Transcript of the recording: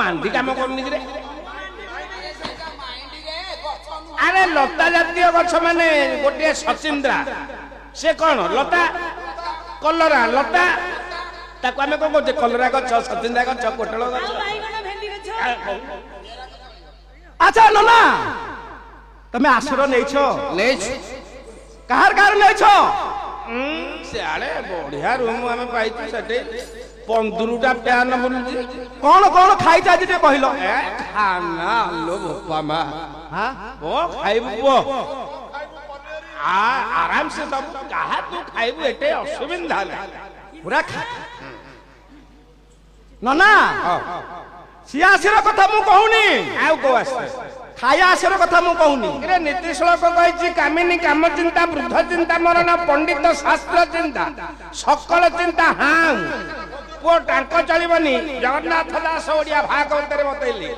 ମାଣ୍ଡି କାମ କରୁନି କିରେ ଆରେ ଲତା ଜାତୀୟ ଗଛ ମାନେ ଗୋଟିଏ ସଚିନ୍ଦ୍ରା ସେ କଣ ଲତା କଲରା ଲତା ତାକୁ ଆମେ କଣ କହୁଛେ କଲରା ଗଛ ସଚିନ୍ଦ୍ରା ଗଛ ପୋଟଳ ଗଛ আচ্ছা ননা তুমি আশ্রয় নেইছ ନେଇଛୁ কাহার কাহার নেইছ ସିଆଡେ ବଢିଆ ରୁମ ଆମେ ପାଇଛୁ ସେଠି 15ଟା ଫ୍ୟାନ ବୁଲୁଛି কোন কোন খাইছ আজ টিকে কহিল ଏ ଖାନା ଲୋ ବୋପା ମା হ্যাঁ ପୁଅ ଖାଇବୁ ପୁଅ ଆରାମ ସେ ସବୁ ଯାହା ତୁ ଖାଇବୁ ଏତେ ଅସୁବିଧା ନାହିଁ পুরা ননা সিয়াসির কথা মু কহুনি ଆଉ କୋଉ ଆସିছে খাইয়া আসির কথা মু কহুনি ରେ ନୀତି ଶ୍ଲୋକ କହିଛି କାମିନୀ କାମ ଚିନ୍ତା ବୃଦ୍ଧ ଚିନ୍ତା ମରଣ ପଣ୍ଡିତ ଶାସ୍ତ୍ର ଚିନ୍ତା ସକଳ ଚିନ୍ତା ହାଁ ପୁଅ ଟାଙ୍କ ଚଳିବନି ଜଗନ୍ନାଥ ଦାସ ଓଡିଆ ଭାଗବତରେ ବତେଇଲେ